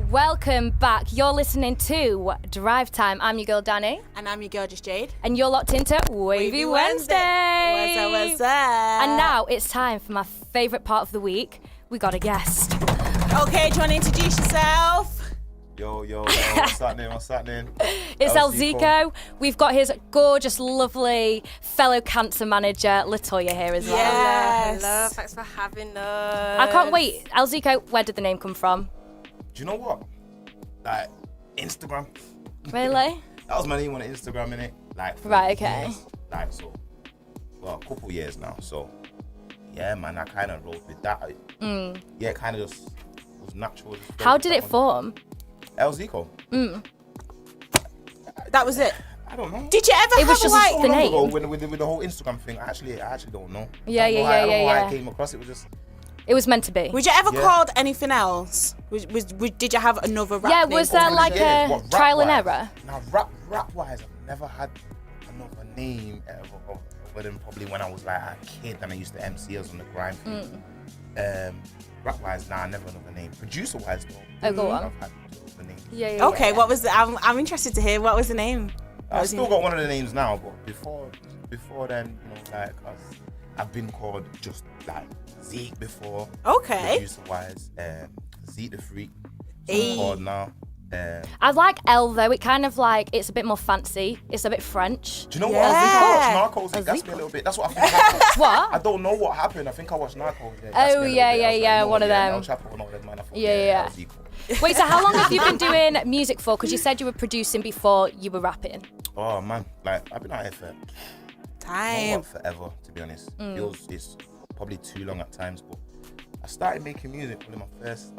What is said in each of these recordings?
Welcome back. You're listening to Drive Time. I'm your girl, Dani. And I'm your girl, just Jade. And you're locked into Wavy Wednesday. What's up, what's up? And now it's time for my favourite part of the week. We got a guest. Okay, do you want to introduce yourself? Yo, what's happening? It's Zeeko. We've got his gorgeous, lovely fellow cancer manager, Latoya, here as well. Yes. Hello, thanks for having us. I can't wait. Zeeko, where did the name come from? Do you know what? Like, Instagram. Really? That was my name on Instagram, innit? Like, for Right, okay. years. Like, so, well, a couple years now. So, yeah, man, I kind of rolled with that. Yeah, it kind of just was natural. How did it form? Zeeko. That was it. I don't know. Did you ever It was have just like... So the long name. ago with the whole Instagram thing, I actually don't know. Yeah. I don't know why I came across it. Was just... It was meant to be. Was you ever called anything else? Did you have another rap name? Was there like a trial and error? Now, rap-wise, I've never had another name ever, other than probably when I was like a kid and I used to MC us on the grind thing. Rap-wise, I never another name. Producer-wise, though. Oh, go on. I've had another name. Yeah. Okay, what was the... I'm interested to hear. What was the name? I've still got one of the names now, but before then, you know, like, I've been called just like Zeek before. Okay. Producer-wise, Zeek the Freak. So I'm called now. I like L though. It kind of like, it's a bit more fancy. It's a bit French. Do you know what? Yeah. I think I watched Narcos. It gassed me a little bit. That's what I think happened. What? I don't know what happened. I think I watched Narcos. Oh, yeah, one of them. El Chapo and all that, man. I thought, Yeah. that was equal. Wait, so how long have you been doing music for? Because you said you were producing before you were rapping. Oh man, like I've been out here for Time. forever, to be honest. It's probably too long at times, but I started making music probably my first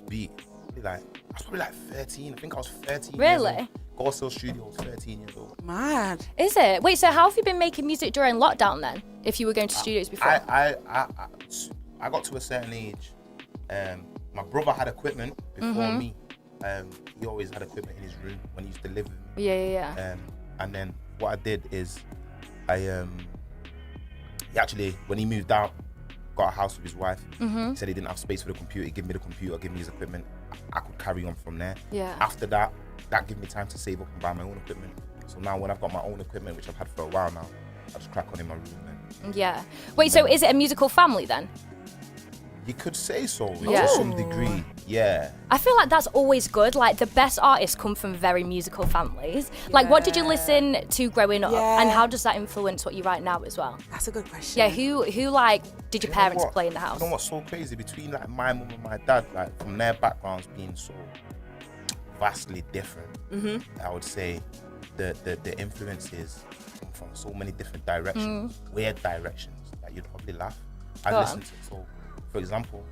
beat. I was probably like 13. I think I was 13. Really? Gorsell Studio was 13 years old. Mad. Is it? Wait, so how have you been making music during lockdown then? If you were going to studios before? I got to a certain age. My brother had equipment before me. He always had equipment in his room when he used to live with me. Yeah. And then what I did is he actually, when he moved out, got a house with his wife. He said he didn't have space for the computer. He gave me the computer, give me his equipment. I could carry on from there. Yeah. After that gave me time to save up and buy my own equipment. So now when I've got my own equipment, which I've had for a while now, I just crack on in my room. Yeah. Wait, so is it a musical family then? You could say so, Yeah. to some degree. Yeah. I feel like that's always good. Like, the best artists come from very musical families. Like, what did you listen to growing up? Yeah. And how does that influence what you write now as well? That's a good question. Yeah, who like, did your You know parents what? play in the house? You know what's so crazy? Between like my mum and my dad, like from their backgrounds being so vastly different, I would say the influences come from so many different directions, weird directions that you'd probably laugh. I Go listen on. to so. For example,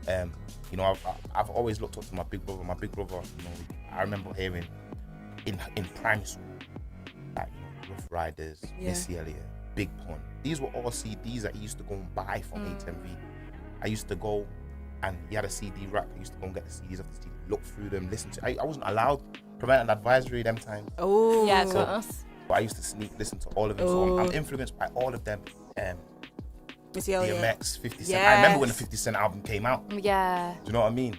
you know, I've always looked up to my big brother. My big brother, you know, I remember hearing in primary school, like, you know, Rough Riders, Missy Elliott, Big Pun. These were all CDs that he used to go and buy from HMV. I used to go, and he had a CD rack. I used to go and get the CDs off the CD, look through them, listen to. I wasn't allowed parental advisory them times, Oh. Yeah, of course. but I used to sneak listen to all of them. So I'm influenced by all of them. Missy Elliott. DMX, 50 Cent. I remember when the 50 Cent album came out. Yeah. Do you know what I mean?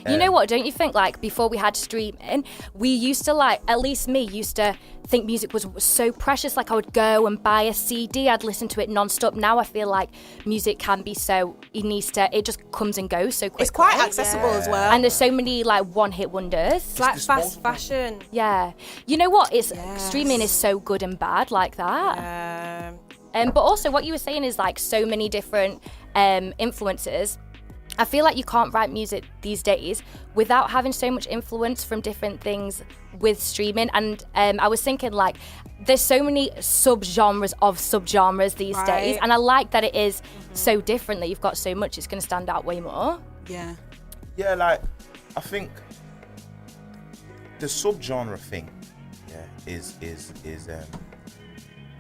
You know what, don't you think, like, before we had streaming, we used to, like, at least me, used to think music was so precious. Like, I would go and buy a CD, I'd listen to it non-stop. Now I feel like music can be so, it just comes and goes so quickly. It's quite accessible as well. And there's so many, like, one-hit wonders. It's like fast disposable. fashion. Yeah. You know what, streaming is so good and bad like that. But also what you were saying is, like, so many different influences. I feel like you can't write music these days without having so much influence from different things with streaming. And I was thinking, like, there's so many subgenres of subgenres these days. And I like that it is so different, that you've got so much. It's going to stand out way more. Yeah. Yeah, like, I think the subgenre thing, is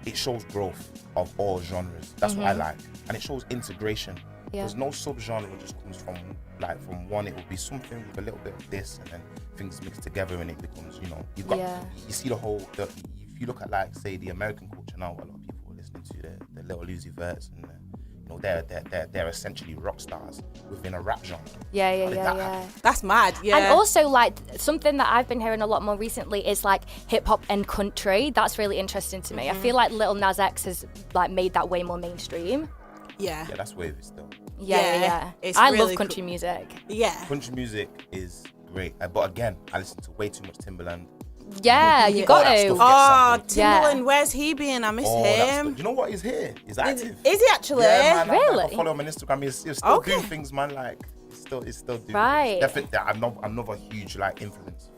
it shows growth of all genres. That's what I like. And it shows integration. Yeah. There's no subgenre that just comes from one. It will be something with a little bit of this, and then things mixed together, and it becomes, you know, you've got, you see if you look at, like, say, the American culture now, a lot of people are listening to the Little Uzi Verts and You know, they're essentially rock stars within a rap genre. Yeah. How did that happen? That's mad. Yeah. And also, like, something that I've been hearing a lot more recently is like hip hop and country. That's really interesting to me. I feel like Lil Nas X has like made that way more mainstream. Yeah. Yeah, that's wavy still. Yeah. It's I really love country music. Yeah. Country music is great, but again, I listen to way too much Timbaland. Yeah, you got that to. stuff. Oh, Yeah. Timbaland, where's he been? I miss him. You know what? He's here. He's active. Is he actually? Yeah, man. Really? I follow him on Instagram. He's still Okay. doing things, man. Like he's still doing. Right. Things. Definitely, I'm not a huge like influence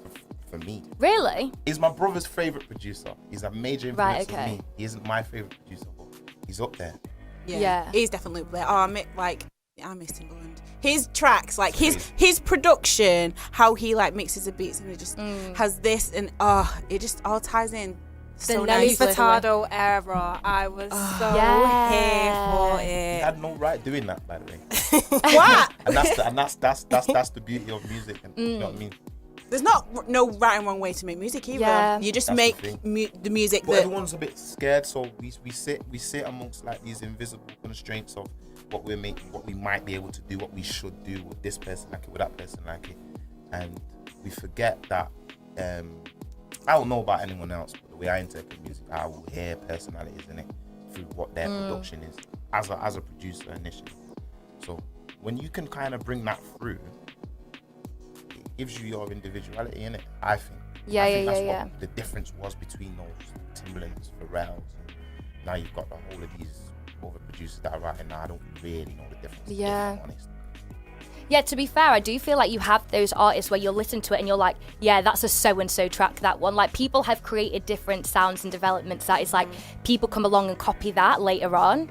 for me. Really? He's my brother's favorite producer. He's a major influence Right, for okay. me. He isn't my favorite producer, but he's up there. Yeah. He's definitely up there. Oh, I miss Timbaland. His tracks, like his production, how he like mixes the beats and it just has this and it just all ties in. So Nelly nicely. Furtado era, I was so Yeah. here for He it. had no right doing that, by the way. What? And that's the beauty of music. And you know what I mean? There's no right and wrong way to make music either. Yeah. You just That's make the thing. the music But that. everyone's a bit scared, so we sit amongst like these invisible constraints of what we're making, what we might be able to do, what we should do with this person like it, with that person like it, and we forget that. I don't know about anyone else, but the way I interpret music, I will hear personalities in it through what their production is as a producer initially. So when you can kind of bring that through, it gives you your individuality in it. I think. Yeah, I think yeah, that's yeah, what the difference was between those Timbalands, Pharrells, and now you've got the whole of these other producers that are writing now. I don't really know the difference. Yeah. If I'm honest. Yeah, to be fair, I do feel like you have those artists where you'll listen to it and you're like, yeah, that's a so-and-so track, that one. Like, people have created different sounds and developments that it's like people come along and copy that later on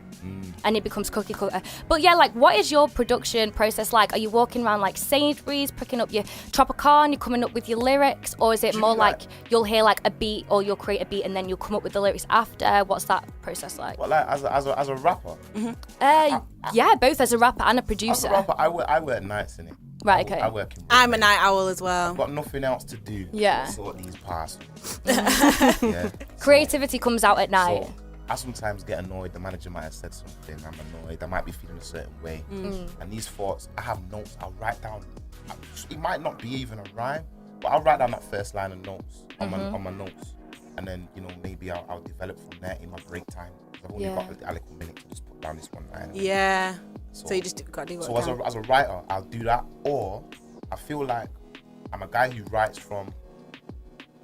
and it becomes cookie cutter. But yeah, like, what is your production process like? Are you walking around like Sainsbury's, picking up your Tropicana, you're coming up with your lyrics? Or is it more like you'll hear like a beat or you'll create a beat and then you'll come up with the lyrics after? What's that process like? Well, like as a rapper, Yeah, both as a rapper and a producer. as a rapper, I work nights in it. Right, okay. I work in. I'm a night owl as well. I've got nothing else to do. Yeah. But sort these parcels. Yeah. Creativity comes out at night. So I sometimes get annoyed. The manager might have said something. I'm annoyed. I might be feeling a certain way. And these thoughts, I have notes. I'll write down. It might not be even a rhyme, but I'll write down that first line of notes on my notes, and then maybe I'll develop from there in my break time. I've only got a little minute to just put down this one line. Yeah. So you just got to do what So you can. as a writer, I'll do that, or I feel like I'm a guy who writes from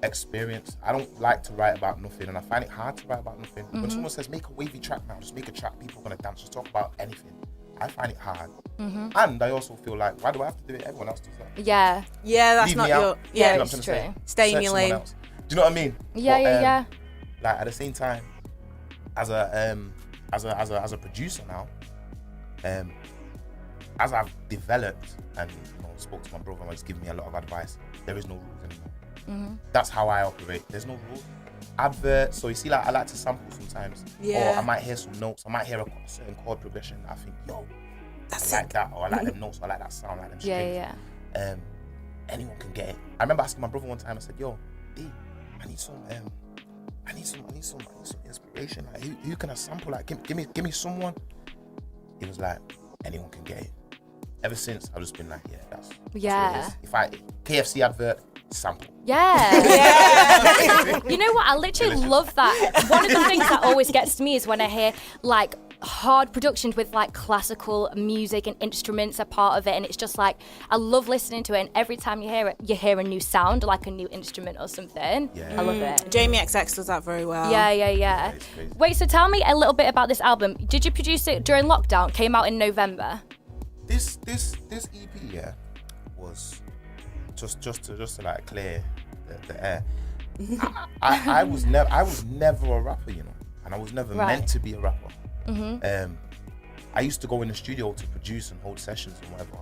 experience. I don't like to write about nothing, and I find it hard to write about nothing. When someone says make a wavy track now, just make a track, people are gonna dance, just talk about anything. I find it hard, and I also feel like, why do I have to do it? Everyone else does that. Yeah. Yeah, that's Leave not me your. out. Yeah, You know it's what I'm trying true. to say? Stay in Search your someone lane. else. Do you know what I mean? Yeah, yeah. Like at the same time, as a producer now, as I've developed and spoke to my brother and he's given me a lot of advice, there is no rules anymore. That's how I operate. There's no rules. Adverts, so you see, like I like to sample sometimes. Yeah. Or I might hear some notes. I might hear a certain chord progression. I think, yo, That's I like that, or I like them notes, or I like that sound, I like them strings. Yeah. Anyone can get it. I remember asking my brother one time. I said, "Yo, D, I need some inspiration. Like, who can I sample? Like, give me someone." He was like, "Anyone can get it." Ever since, I've just been like, "Yeah, that's what it is." If KFC advert sample. Yeah. You know what? I literally love that. One of the things that always gets to me is when I hear like hard productions with like classical music and instruments are part of it, and it's just like I love listening to it, and every time you hear it, you hear a new sound, like a new instrument or something. Yeah. I love it. Jamie XX does that very well. Yeah. It's crazy. Wait, so tell me a little bit about this album. Did you produce it during lockdown? Came out in November. This EP was just to like clear the air. I was never a rapper, and I was never meant to be a rapper. I used to go in the studio to produce and hold sessions and whatever.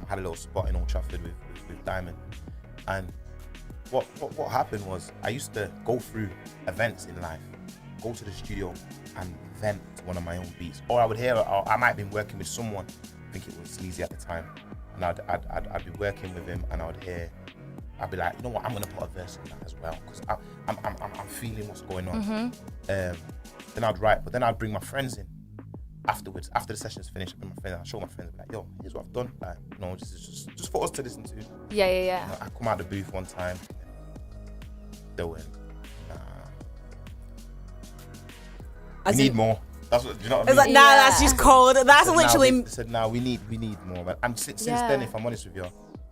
Had a little spot in Old Trafford with Diamond, and what happened was I used to go through events in life, go to the studio and vent one of my own beats, or I would hear, or I might have been working with someone. I think it was Sleazy at the time, and I'd be working with him, and I'd be like, you know what, I'm gonna put a verse in that as well, because I'm feeling what's going on. Then I'd write, but then I'd bring my friends in, afterwards, after the session's finished, I bring my friends, I show my friends, like, yo, here's what I've done. Like, you know, this is just for us to listen to. Yeah. You know, I come out of the booth one time, they went, nah. We need more. That's what, do you know what I mean? It's like, nah, that's just cold. That's literally. They said, nah, we need more, man. And since then, if I'm honest with you,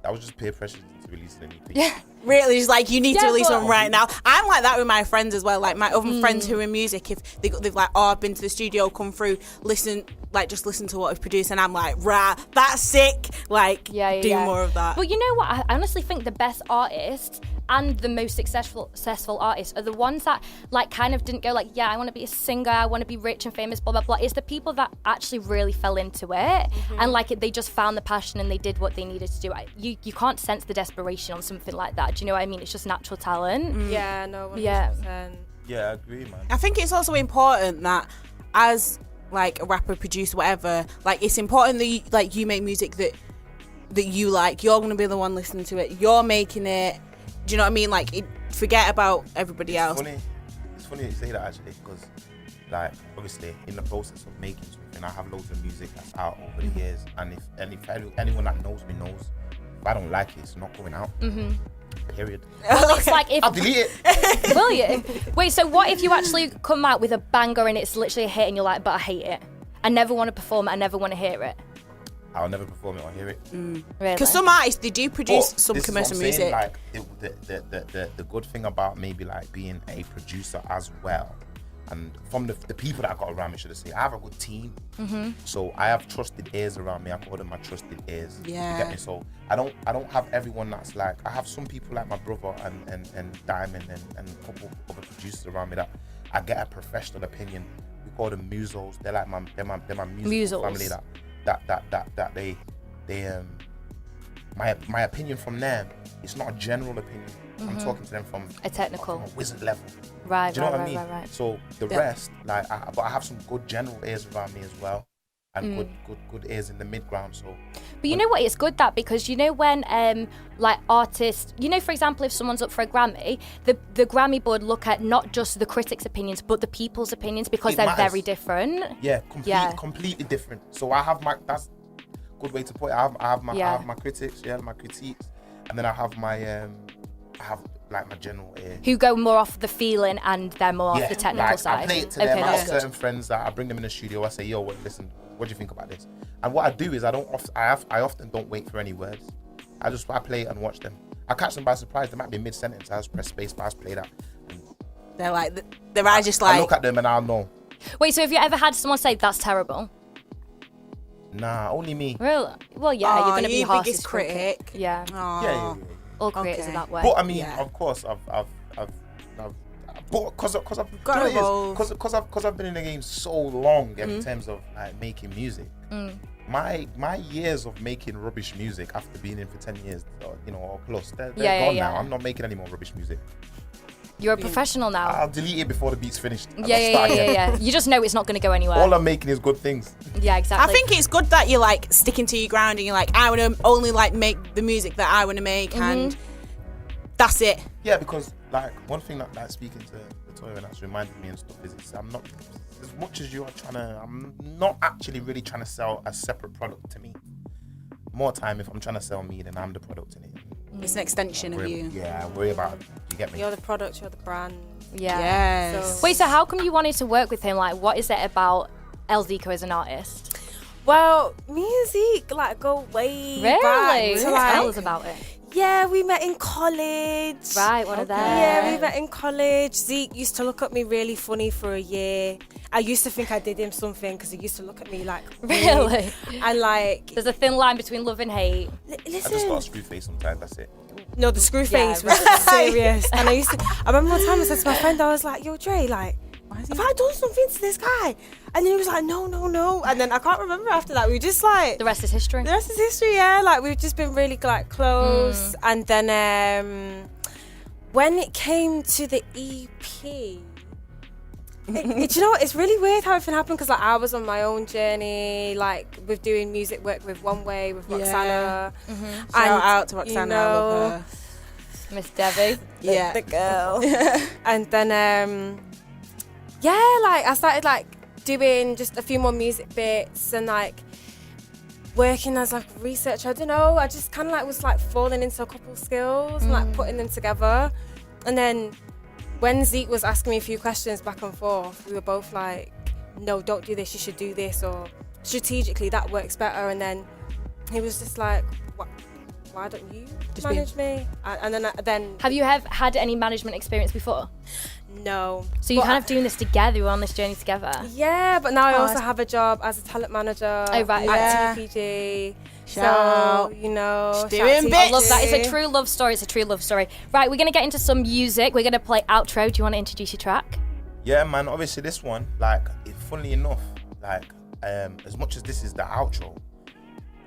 that was just peer pressure to release an EP. Yeah. Really, just like, you need to release but- one right now. I'm like that with my friends as well. Like my other friends who are in music, if they've like, oh, I've been to the studio, come through, just listen to what I've produced, and I'm like, rah, that's sick. Like, do more of that. But you know what? I honestly think the best artists and the most successful artists are the ones that like kind of didn't go like, yeah, I want to be a singer, I want to be rich and famous, blah blah blah. It's the people that actually really fell into it and like they just found the passion and they did what they needed to do. You can't sense the desperation on something like that. Do you know what I mean? It's just natural talent. Yeah, no, 100%. Yeah, I agree, man. I think it's also important that as like a rapper, producer, whatever, like it's important that you make music that you like. You're gonna be the one listening to it. You're making it. Do you know what I mean? Like, forget about everybody else. It's funny you say that actually, because like obviously in the process of making something, I have loads of music that's out over the years, and if anyone that knows me knows, if I don't like it, it's not going out. Period. Well, it's like if I'll delete it. will you? Wait, so what if you actually come out with a banger and it's literally a hit and you're like, but I hate it. I never want to perform it. I never want to hear it. I'll never perform it or hear it. Really? Because some artists, they do produce But some this is commercial what I'm saying, music. like the good thing about maybe like being a producer as well, and from the people that I got around me, should I say, I have a good team. So I have trusted ears around me. I call them my trusted ears. Yeah. You get me? So I don't have everyone that's like, I have some people like my brother and Diamond and a couple other producers around me that I get a professional opinion. We call them musos. They're like my musical family that they my opinion from them, it's not a general opinion. I'm talking to them from a technical, from a wizard level. Right. Do you know what I mean? Right. So the rest, like, but I have some good general ears around me as well, and good ears in the mid ground. So, but you know what? It's good that, because you know when like artists, you know, for example, if someone's up for a Grammy, the Grammy board look at not just the critics' opinions but the people's opinions, because they're very different. Yeah, completely different. So I have that's a good way to put it. I have my critics, my critiques, and then I have my like my general ear. Who go more off the feeling and they're more off the technical like, side. I play it to them. I that's have certain friends that I bring them in the studio. I say, yo, listen, what do you think about this? And what I do is I often don't wait for any words. I play it and watch them. I catch them by surprise. They might be mid sentence. I just press space, but I just play that. They're like, they're just like. I look at them and I'll know. Wait, so have you ever had someone say that's terrible? Nah, only me. Really? Well, yeah, you're gonna be your harsh biggest critic. Yeah. Yeah. All creators are that way. But I mean, of course, I've but because I've been in the game so long in terms of like making music. My years of making rubbish music after being in for 10 years, or plus, they're gone now. I'm not making any more rubbish music. You're a professional now. I'll delete it before the beat's finished. Yeah. You just know it's not going to go anywhere. All I'm making is good things. Yeah, exactly. I think it's good that you're like sticking to your ground and you're like, I want to only like make the music that I want to make, and that's it. Yeah, because like one thing that like speaking to Latoya and that's reminded me and stuff is I'm not, as much as you are I'm not actually really trying to sell a separate product to me. More time if I'm trying to sell me, then I'm the product in it. It's an extension of you. Yeah, worry about it. You get me? You're the product, you're the brand. Yeah. Yes. Wait, so how come you wanted to work with him? Like, what is it about Zeeko as an artist? Well, music, like, go way back. Really? Tell us about it. Yeah, we met in college. Right, one of them. Yeah, we met in college. Zeke used to look at me really funny for a year. I used to think I did him something because he used to look at me like, really? And like, there's a thin line between love and hate. I Listen. just got a screw face sometimes, that's it. No, the screw face was serious. And I remember one time I said to my friend, I was like, yo, Dre, like, have I done something to this guy? And then he was like, no. And then I can't remember after that. We just like... The rest is history. Yeah. Like, we've just been really like close. And then when it came to the EP... do you know what? It's really weird how everything happened because like I was on my own journey, like with doing music work with One Way, with Roxana. Shout out to Roxana, I love her. Miss Debbie. Yeah. The girl. And then, like I started like doing just a few more music bits and like working as like a researcher. I don't know. I just kind of like was like falling into a couple skills and like putting them together. And then when Zeeko was asking me a few questions back and forth, we were both like, no, don't do this, you should do this, or strategically that works better. And then he was just like, why don't you just manage me? And then Have you had any management experience before? no. So you're kind of doing this together, you're on this journey together. Yeah, but now I also have a job as a talent manager right, at TPG. Shout. So, you know, She's shout out doing to I bits. love that. It's a TPG. true love story. It's a true love story. Right, we're going to get into some music. We're going to play outro. Do you want to introduce your track? Yeah, man. Obviously, this one, like, funnily enough, like, as much as this is the outro,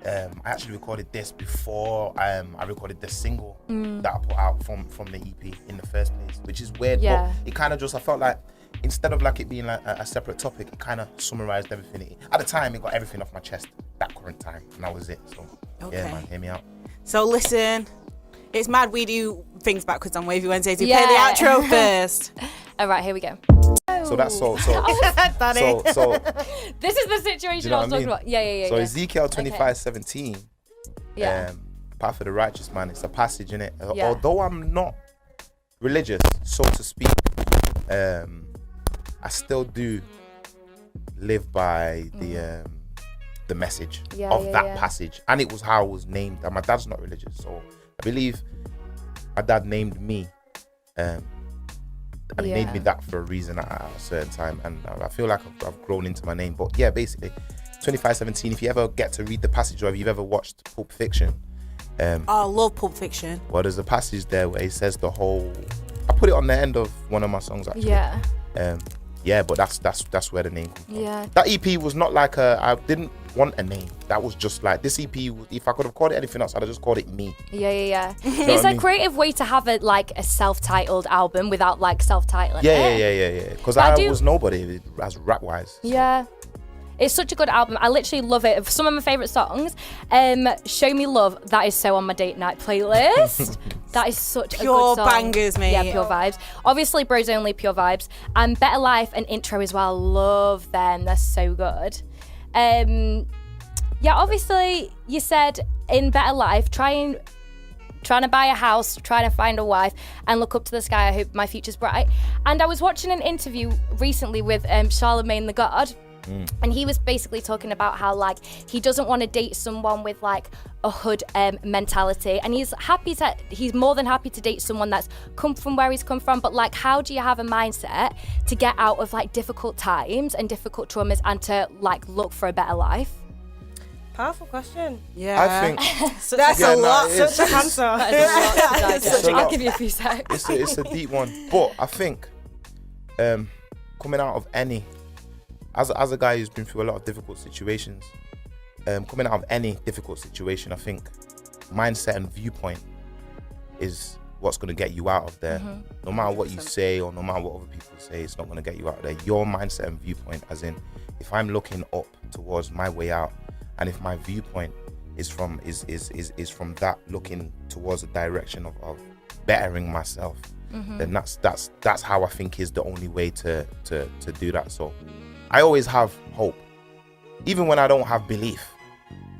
I actually recorded this before I recorded the single that I put out from the EP in the first place, which is weird. Yeah. But it kind of just, I felt like instead of like it being like a separate topic, it kind of summarized everything. At the time, it got everything off my chest that current time, and that was it. So yeah, man, hear me out. So listen, it's mad we do things backwards on Wavy Wednesdays. We Yeah. play the outro first. All right, here we go. So that's so Dani. so This is the situation Do you know I was what I talking mean? about. Yeah. So Ezekiel 25:17, Yeah. Path of the Righteous, man. It's a passage in it. Yeah. Although I'm not religious, so to speak, I still do live by the message of that passage, and it was how I was named. And my dad's not religious, so I believe my dad named me, and he named me that for a reason at a certain time, and I feel like I've grown into my name. But yeah, basically 25:17, if you ever get to read the passage, or if you've ever watched Pulp Fiction, I love Pulp Fiction. well, there's a passage there where he says the whole, I put it on the end of one of my songs actually. Yeah. But that's where the name comes from. Yeah. That EP was not like I didn't want a name. That was just like, this EP, if I could have called it anything else, I'd have just called it me. Yeah. know It's what I a mean? creative way to have a self-titled album without like self-titling. Yeah. Because But I I do- was nobody as rap-wise. So. Yeah. It's such a good album. I literally love it. Some of my favourite songs, Show Me Love, that is so on my date night playlist. That is such a Pure good song. bangers, mate. Yeah, pure vibes. Obviously, Bros Only, pure vibes. And Better Life and Intro as well. Love them. They're so good. Yeah, obviously, you said in Better Life, trying to buy a house, trying to find a wife, and look up to the sky. I hope my future's bright. And I was watching an interview recently with Charlemagne the God. And he was basically talking about how like he doesn't want to date someone with like a hood mentality, and he's more than happy to date someone that's come from where he's come from. But like, how do you have a mindset to get out of like difficult times and difficult traumas and to like look for a better life? Powerful question. Yeah. I think that's Yeah, a no, lot. it is. Such a answer. That is a lot to digest. It's a I'll lot. give you a few seconds. it's a deep one. But I think coming out of any, as a guy who's been through a lot of difficult situations, coming out of any difficult situation, I think mindset and viewpoint is what's going to get you out of there. No matter what you say or no matter what other people say, it's not going to get you out of there. Your mindset and viewpoint, as in, if I'm looking up towards my way out, and if my viewpoint is from that, looking towards the direction of bettering myself, then that's how I think is the only way to do that. So I always have hope, even when I don't have belief.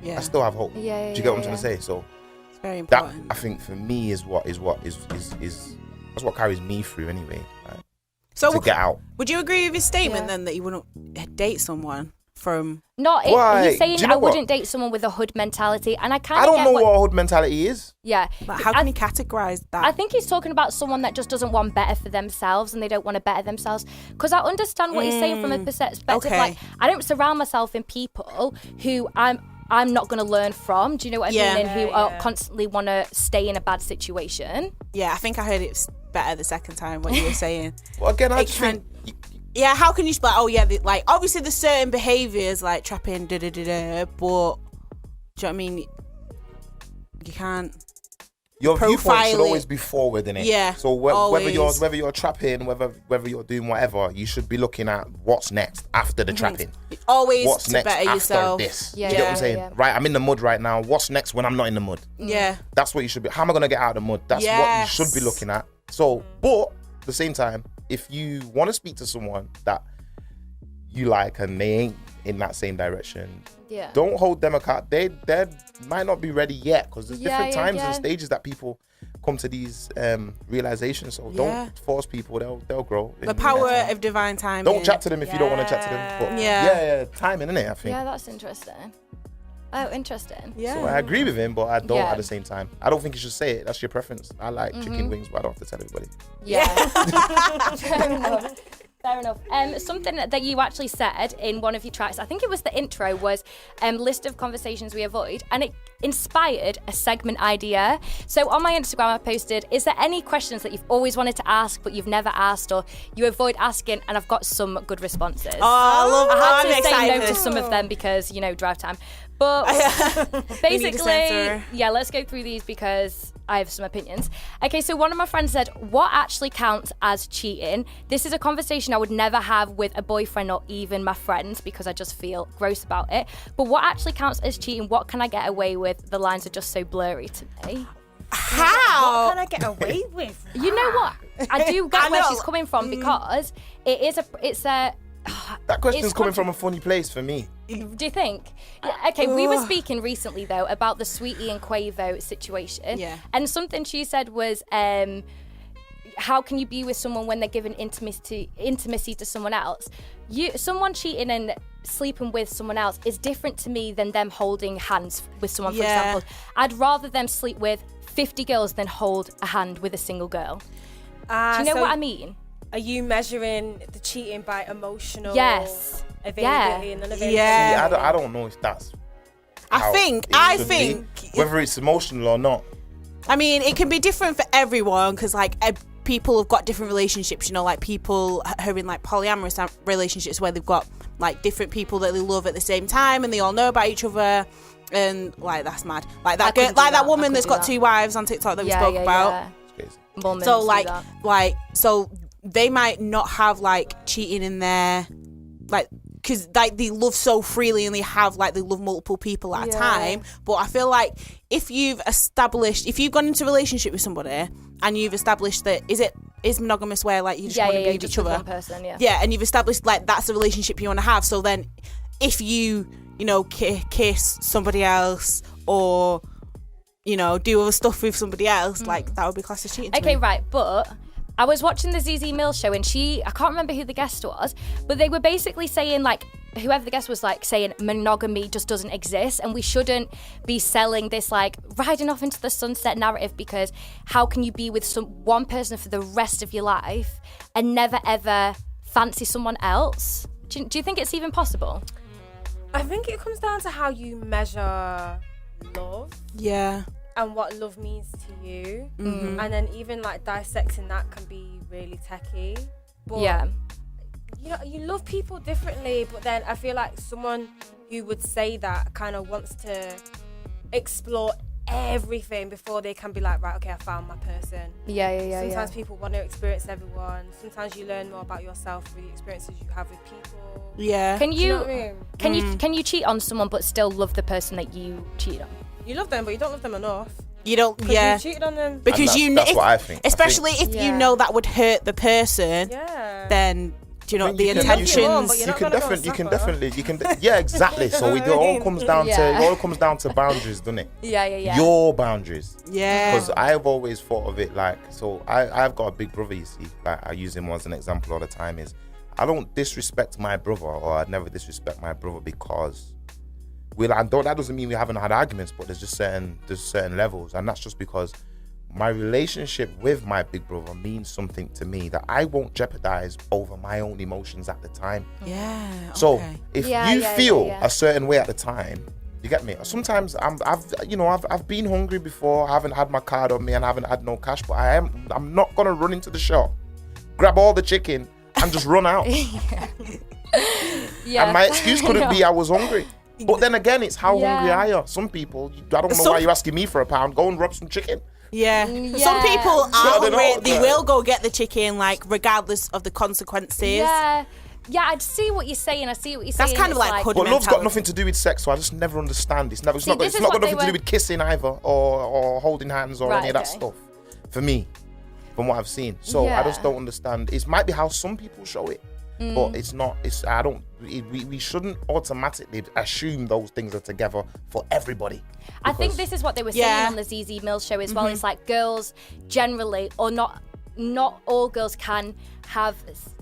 Yeah. I still have hope. Yeah, Do you get what I'm trying to say? So It's very that, important. I think, for me is that's what carries me through anyway. Like, So to get out. would you agree with his statement Yeah. then that you wouldn't date someone from? Why? He's saying Do you know I what? wouldn't date someone with a hood mentality, and I kind I of don't get know what. what hood mentality is. Yeah, Like, how can you categorize that? I think he's talking about someone that just doesn't want better for themselves and they don't want to better themselves. Because I understand what he's saying from a perspective. Okay. Like, I don't surround myself in people who I'm not going to learn from. Do you know what I Yeah. mean? And who constantly want to stay in a bad situation. Yeah, I think I heard it better the second time what you were saying. Well, again, I It just can- think Yeah, how can you just be like, oh yeah, like obviously there's certain behaviours like trapping, but do you know what I mean? You can't. your viewpoint profile should it. always be forward, innit? Yeah, So whether always. you're trapping, whether you're doing whatever, you should be looking at what's next after the trapping. Always What's to next better after yourself. this? Yeah, Do you get what yeah, I'm saying? yeah. Right, I'm in the mud right now. What's next when I'm not in the mud? Yeah. That's what you should be. How am I gonna get out of the mud? That's Yes. what you should be looking at. So, but at the same time, if you want to speak to someone that you like and they ain't in that same direction. Yeah. Don't hold them account. They might not be ready yet because there's different times and stages that people come to these realizations. So don't force people. They'll grow. The power of divine timing. Don't chat to them if you don't want to chat to them. But timing, innit? I think. Yeah, that's interesting. Oh, interesting. Yeah. So I agree with him, but I don't at the same time. I don't think you should say it. That's your preference. I like chicken wings, but I don't have to tell everybody. Yeah. Fair enough. Fair enough. Something that you actually said in one of your tracks, I think it was the intro, was list of conversations we avoid, and it inspired a segment idea. So on my Instagram, I posted, is there any questions that you've always wanted to ask but you've never asked or you avoid asking? And I've got some good responses. Oh, I love I had I'm to say excited. no to some of them because, drive time. But basically, let's go through these because I have some opinions. Okay, so one of my friends said, what actually counts as cheating? This is a conversation I would never have with a boyfriend or even my friends because I just feel gross about it. But what actually counts as cheating? What can I get away with? The lines are just so blurry to me. How? What can I get away with? You know what? I do get where she's coming from because it's a That question's coming from a funny place for me. Do you think? Yeah, okay, we were speaking recently though about the Sweetie and Quavo situation. Yeah. And something she said was, how can you be with someone when they're giving intimacy to someone else? Someone cheating and sleeping with someone else is different to me than them holding hands with someone, for example. I'd rather them sleep with 50 girls than hold a hand with a single girl. Do you know what I mean? Are you measuring the cheating by emotional availability and unavailability? Yeah. I don't know if that's I think whether it's emotional or not. I mean, it can be different for everyone because people have got different relationships, like people who are in polyamorous relationships where they've got different people that they love at the same time and they all know about each other, and that's mad. That woman that's got 2 wives on TikTok that we spoke about. Yeah. So so they might not have cheating in there, because they love so freely and they love multiple people at a time. But I feel if you've gone into a relationship with somebody and you've established that is monogamous where you just want to be with each other, one person, and you've established that's the relationship you want to have. So then if you kiss somebody else or do other stuff with somebody else, that would be classed as cheating to me. Right, but I was watching the ZZ Mills show and I can't remember who the guest was, but they were basically saying whoever the guest was saying monogamy just doesn't exist and we shouldn't be selling this riding off into the sunset narrative, because how can you be with one person for the rest of your life and never ever fancy someone else? Do you think it's even possible? I think it comes down to how you measure love. Yeah. And what love means to you. Mm-hmm. And then even dissecting that can be really techie. But you love people differently, but then I feel like someone who would say that kind of wants to explore everything before they can be right, okay, I found my person. Sometimes people want to experience everyone. Sometimes you learn more about yourself through the experiences you have with people. Yeah. Can you, know what I mean? Can you cheat on someone but still love the person that you cheated on? You love them, but you don't love them enough. You don't, you cheated on them. Because that's what I think. Especially if you know that would hurt the person, then the intentions. You can definitely. Yeah, exactly. So it all comes down to boundaries, doesn't it? Yeah. Your boundaries. Yeah. Because I've always thought of it I've got a big brother. You see, I use him as an example all the time. Is I don't disrespect my brother, or I'd never disrespect my brother because. That doesn't mean we haven't had arguments, but there's certain levels, and that's just because my relationship with my big brother means something to me that I won't jeopardize over my own emotions at the time. Yeah. Okay. So if you feel a certain way at the time, you get me. Sometimes I've been hungry before, I haven't had my card on me and I haven't had no cash, but I'm not gonna run into the shop, grab all the chicken and just run out. And my excuse couldn't be I was hungry. But then again, it's how hungry are you? Some people, I don't know why you're asking me for £1. Go and rub some chicken. Yeah. Some people are hungry. They will go get the chicken, regardless of the consequences. Yeah, I see what you're saying. That's kind of like hood But love's got mentality. nothing to do with sex, so I just never understand. It's not got nothing to do with kissing either, or holding hands or any of that stuff. For me, from what I've seen. So I just don't understand. It might be how some people show it. but it's not. I don't. We shouldn't automatically assume those things are together for everybody. I think this is what they were saying on the ZZ Mills show as well. It's like girls generally, or not all girls can have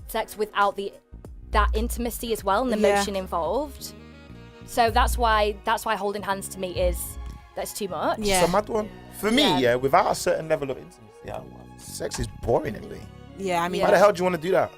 sex without that intimacy as well and the emotion involved. So that's why holding hands to me that's too much. Yeah. It's a mad one. For me, without a certain level of intimacy, sex is boring anyway. Yeah, I mean, why the hell do you want to do that?